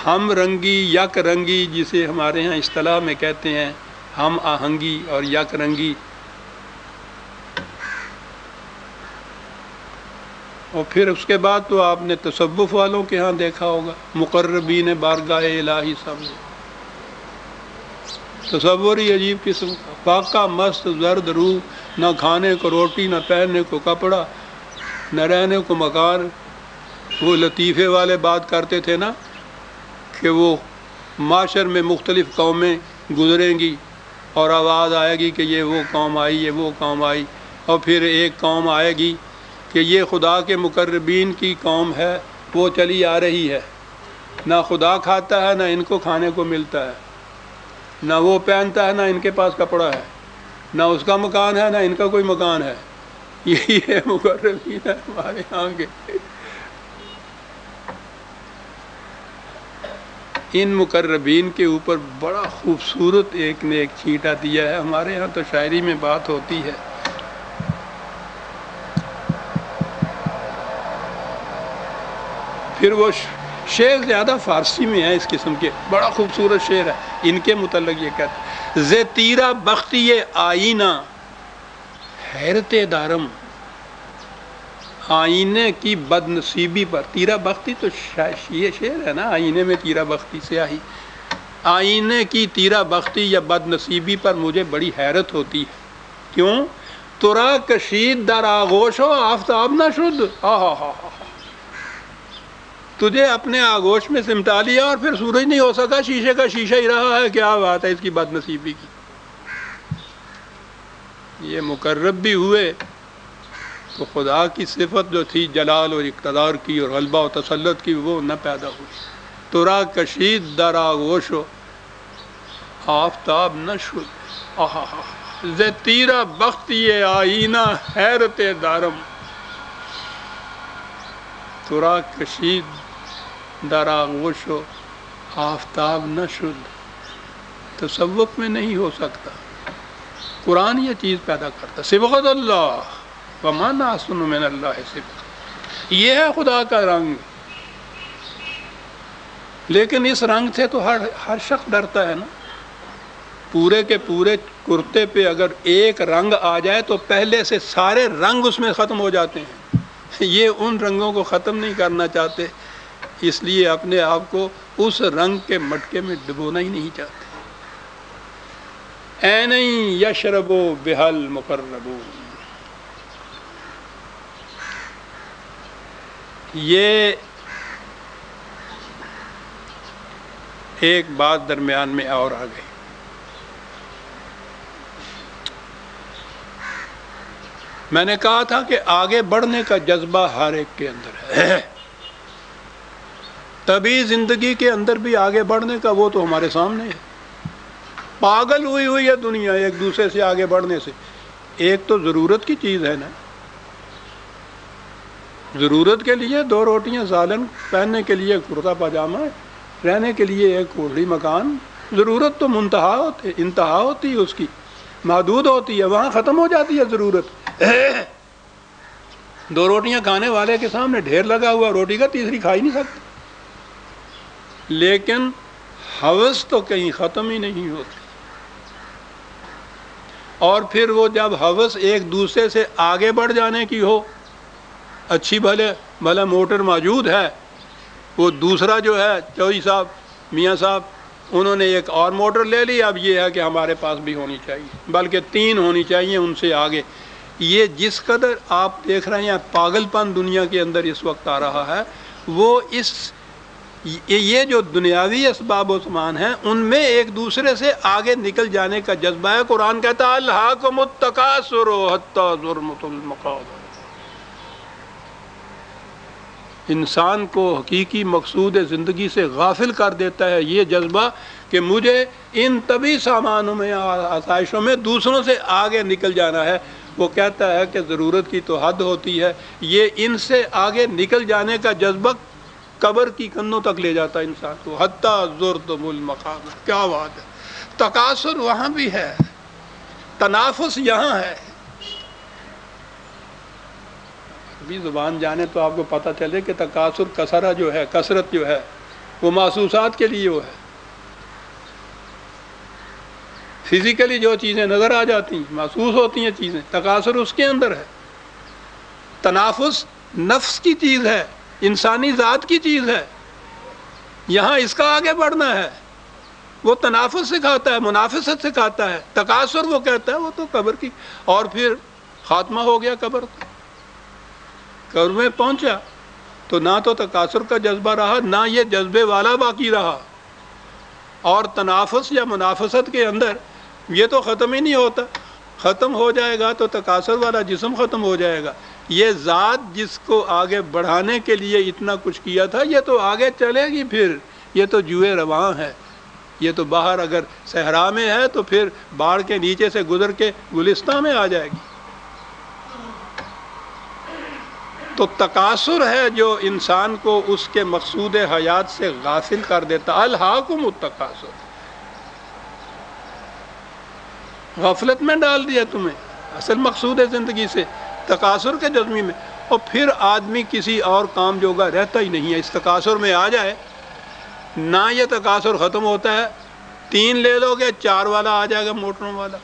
ہم رنگی، یک رنگی، جسے ہمارے ہاں اصطلاح میں کہتے ہیں ہم آہنگی اور یک رنگی. اور پھر اس کے بعد تو آپ نے تصوف والوں کے ہاں دیکھا ہوگا، مقربین بارگاہ الہی سمجھے، تصور ہی عجیب قسم کا، پاکا مست زرد روح، نہ کھانے کو روٹی، نہ پہننے کو کپڑا، نہ رہنے کو مکان. وہ لطیفے والے بات کرتے تھے نا کہ وہ معاشر میں مختلف قومیں گزریں گی اور آواز آئے گی کہ یہ وہ قوم آئی، یہ وہ قوم آئی، اور پھر ایک قوم آئے گی کہ یہ خدا کے مقربین کی قوم ہے، وہ چلی آ رہی ہے، نہ خدا کھاتا ہے، نہ ان کو کھانے کو ملتا ہے، نہ وہ پہنتا ہے، نہ ان کے پاس کپڑا ہے، نہ اس کا مکان ہے، نہ ان کا کوئی مکان ہے. یہی ہے مقربین ہے ہمارے یہاں کے. ان مقربین کے اوپر بڑا خوبصورت ایک نے ایک چھینٹا دیا ہے. ہمارے ہاں تو شاعری میں بات ہوتی ہے، پھر وہ شعر زیادہ فارسی میں ہے اس قسم کے، بڑا خوبصورت شعر ہے. ان کے متعلق یہ کہتے زے تیرا بختی آئینہ حیرت دارم، آئینے کی بد نصیبی پر. تیرا بختی تو یہ شعر ہے نا، آئینے میں تیرا بختی سیاہی، آئینے کی تیرا بختی یا بد نصیبی پر مجھے بڑی حیرت ہوتی ہے. کیوں؟ ترا کشید در آغوش و آفتاب نہ شد. تجھے اپنے آغوش میں سمٹا لیا اور پھر سورج نہیں ہو سکا، شیشے کا شیشہ ہی رہا ہے. کیا بات ہے اس کی بد نصیبی کی. یہ مقرب بھی ہوئے تو خدا کی صفت جو تھی جلال اور اقتدار کی اور غلبہ و تسلط کی، وہ نہ پیدا ہوئی. ترا کشید در آغوش و آفتاب نہ شد. ز تیرا بختی آئینہ حیرت دارم، ترا کشید در آغوش و آفتاب نہ شد. تصوف میں نہیں ہو سکتا. قرآن یہ چیز پیدا کرتا. صبغت اللہ وما احسن من اللہ صبغۃ، یہ ہے خدا کا رنگ. لیکن اس رنگ سے تو ہر شخص ڈرتا ہے نا. پورے کے پورے کرتے پہ اگر ایک رنگ آ جائے تو پہلے سے سارے رنگ اس میں ختم ہو جاتے ہیں. یہ ان رنگوں کو ختم نہیں کرنا چاہتے، اس لیے اپنے آپ کو اس رنگ کے مٹکے میں ڈبونا ہی نہیں چاہتے. عین یشرب بہل مقربون. یہ ایک بات درمیان میں اور آ گئی. میں نے کہا تھا کہ آگے بڑھنے کا جذبہ ہر ایک کے اندر ہے. طبی زندگی کے اندر بھی آگے بڑھنے کا، وہ تو ہمارے سامنے ہے. پاگل ہوئی ہے دنیا ایک دوسرے سے آگے بڑھنے سے. ایک تو ضرورت کی چیز ہے نا، ضرورت کے لیے 2 روٹیاں سالن، پہننے کے لیے کرتا پاجامہ، رہنے کے لیے ایک کوٹھڑی مکان. ضرورت تو منتہا ہوتی، انتہا ہوتی ہے اس کی، محدود ہوتی ہے، وہاں ختم ہو جاتی ہے ضرورت. 2 روٹیاں کھانے والے کے سامنے ڈھیر لگا ہوا روٹی کا، تیسری کھا ہی نہیں سکتے. لیکن ہوس تو کہیں ختم ہی نہیں ہوتی. اور پھر وہ جب ہوس ایک دوسرے سے آگے بڑھ جانے کی ہو، اچھی بھلا موٹر موجود ہے، وہ دوسرا جو ہے چوئی صاحب، میاں صاحب، انہوں نے ایک اور موٹر لے لی. اب یہ ہے کہ ہمارے پاس بھی ہونی چاہیے، بلکہ 3 ہونی چاہیے ان سے آگے. یہ جس قدر آپ دیکھ رہے ہیں پاگل پن دنیا کے اندر اس وقت آ رہا ہے، وہ یہ جو دنیاوی اسباب و سامان ہیں ان میں ایک دوسرے سے آگے نکل جانے کا جذبہ ہے. قرآن کہتا ہے الہاکم التکاثر حتی زرتم المقابر. انسان کو حقیقی مقصود زندگی سے غافل کر دیتا ہے یہ جذبہ کہ مجھے ان طبی سامانوں میں، آسائشوں میں دوسروں سے آگے نکل جانا ہے. وہ کہتا ہے کہ ضرورت کی تو حد ہوتی ہے. یہ ان سے آگے نکل جانے کا جذبہ قبر کی کنوں تک لے جاتا ہے انسان کو. حتی زرتم المقابر. کیا بات ہے! تکاثر وہاں بھی ہے، تنافس یہاں ہے. بھی زبان جانے تو آپ کو پتہ چلے کہ تکاثر کثرہ جو ہے، کثرت جو ہے، وہ محسوسات کے لیے وہ ہے. فزیکلی جو چیزیں نظر آ جاتی ہیں، محسوس ہوتی ہیں چیزیں، تکاثر اس کے اندر ہے. تنافس نفس کی چیز ہے، انسانی ذات کی چیز ہے. یہاں اس کا آگے بڑھنا ہے. وہ تنافس سکھاتا ہے، منافست سکھاتا ہے. تکاثر وہ کہتا ہے وہ تو قبر کی. اور پھر خاتمہ ہو گیا قبر. قبر میں پہنچا تو نہ تو تکاثر کا جذبہ رہا، نہ یہ جذبے والا باقی رہا. اور تنافس یا منافست کے اندر یہ تو ختم ہی نہیں ہوتا. ختم ہو جائے گا تو تکاثر والا جسم ختم ہو جائے گا. یہ ذات جس کو آگے بڑھانے کے لیے اتنا کچھ کیا تھا، یہ تو آگے چلے گی. پھر یہ تو جوئے رواں ہے. یہ تو باہر اگر صحرا میں ہے تو پھر باڑ کے نیچے سے گزر کے گلستان میں آ جائے گی. تو تکاثر ہے جو انسان کو اس کے مقصود حیات سے غافل کر دیتا. الہاکم التکاثر، غفلت میں ڈال دیا تمہیں اصل مقصود زندگی سے، تکاثر کے جذبے میں. اور پھر آدمی کسی اور کام جوگا رہتا ہی نہیں ہے. اس تکاثر میں آ جائے، نہ یہ تکاثر ختم ہوتا ہے. 3 لے لو گے 4 والا آ جائے گا، موٹروں والا.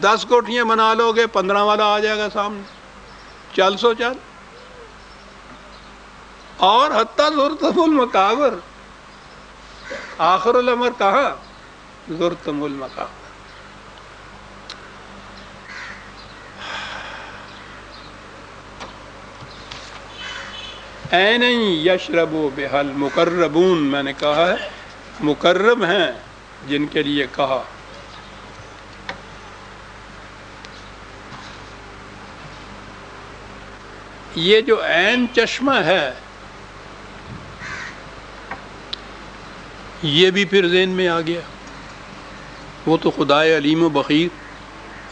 10 کوٹھیاں بنا لو گے 15 والا آ جائے گا سامنے. چل سو چل. اور حتیٰ زرتم المقابر، آخر الامر کہاں؟ زرتم المقابر. این یشرب بها المقربون، میں نے کہا ہے مقرب ہیں جن کے لیے کہا. یہ جو عین چشمہ ہے یہ بھی پھر ذہن میں آ گیا. وہ تو خدائے علیم و بخیر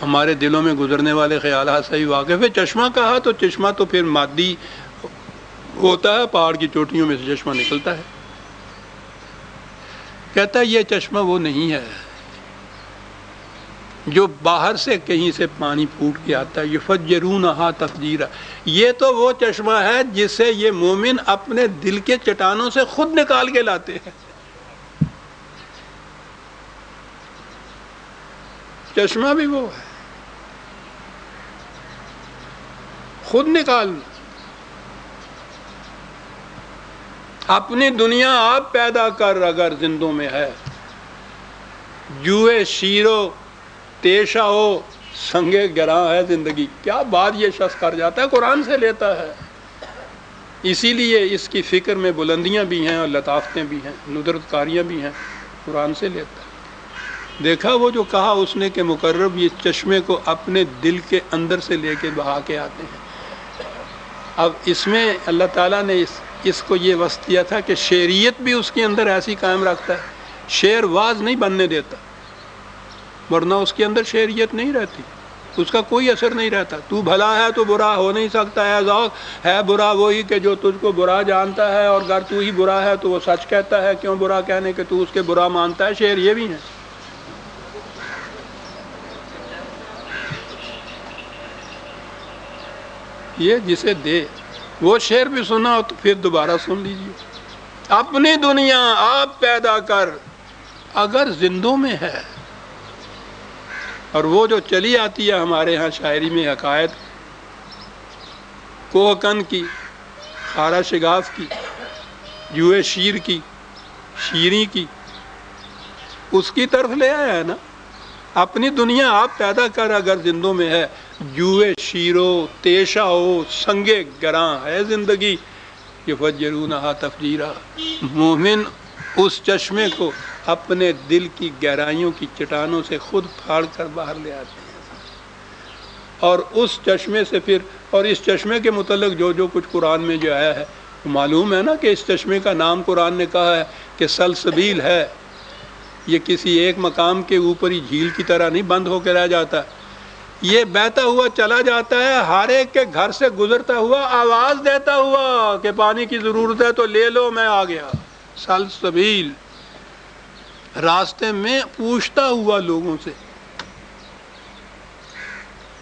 ہمارے دلوں میں گزرنے والے خیالات سے ہی واقف ہے. چشمہ کہا تو چشمہ تو پھر مادی ہوتا ہے، پہاڑ کی چوٹیوں میں سے چشمہ نکلتا ہے. کہتا ہے یہ چشمہ وہ نہیں ہے جو باہر سے کہیں سے پانی پھوٹ کے آتا ہے. یفجرونہا تفجیرا، یہ تو وہ چشمہ ہے جسے یہ مومن اپنے دل کے چٹانوں سے خود نکال کے لاتے ہیں. چشمہ بھی وہ ہے، خود نکالنا. اپنی دنیا آپ پیدا کر اگر زندوں میں ہے. جوئے شیرو تیشہ ہو سنگے گراں ہے زندگی. کیا بات یہ شخص کر جاتا ہے، قرآن سے لیتا ہے. اسی لیے اس کی فکر میں بلندیاں بھی ہیں اور لطافتیں بھی ہیں، ندرت کاریاں بھی ہیں. قرآن سے لیتا ہے. دیکھا وہ جو کہا اس نے کہ مقرب یہ چشمے کو اپنے دل کے اندر سے لے کے بہا کے آتے ہیں. اب اس میں اللہ تعالیٰ نے اس کو یہ وصف کیا تھا کہ شعریت بھی اس کے اندر ایسی قائم رکھتا ہے. شعر واز نہیں بننے دیتا، ورنہ اس کے اندر شعریت نہیں رہتی، اس کا کوئی اثر نہیں رہتا. تو بھلا ہے تو برا ہو نہیں سکتا ہے. ذوق ہے برا وہی کہ جو تجھ کو برا جانتا ہے، اور اگر تو ہی برا ہے تو وہ سچ کہتا ہے. کیوں برا کہنے کہ تو اس کے برا مانتا ہے. شعر یہ بھی ہے. یہ جسے دے وہ شعر بھی سنا تو پھر دوبارہ سن لیجیے. اپنی دنیا آپ پیدا کر اگر زندوں میں ہے. اور وہ جو چلی آتی ہے ہمارے ہاں شاعری میں حکایت کوہکن کی، خارا شگاف کی، جوئے شیر کی، شیریں کی، اس کی طرف لے آیا ہے نا. اپنی دنیا آپ پیدا کر اگر زندوں میں ہے. جوئے شیرو تیشہ ہو سنگے گراں ہے زندگی. یفجرونہا تفجیرا، مومن اس چشمے کو اپنے دل کی گہرائیوں کی چٹانوں سے خود پھاڑ کر باہر لے آتے ہیں. اور اس چشمے سے پھر، اور اس چشمے کے متعلق جو جو کچھ قرآن میں جو آیا ہے معلوم ہے نا کہ اس چشمے کا نام قرآن نے کہا ہے کہ سلسبیل ہے. یہ کسی ایک مقام کے اوپر ہی جھیل کی طرح نہیں بند ہو کے رہ جاتا. یہ بہتا ہوا چلا جاتا ہے، ہر ایک کے گھر سے گزرتا ہوا آواز دیتا ہوا کہ پانی کی ضرورت ہے تو لے لو میں آ گیا. سلسبیل، راستے میں پوچھتا ہوا لوگوں سے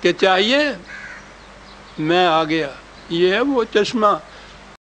کہ چاہیے، میں آ گیا. یہ ہے وہ چشمہ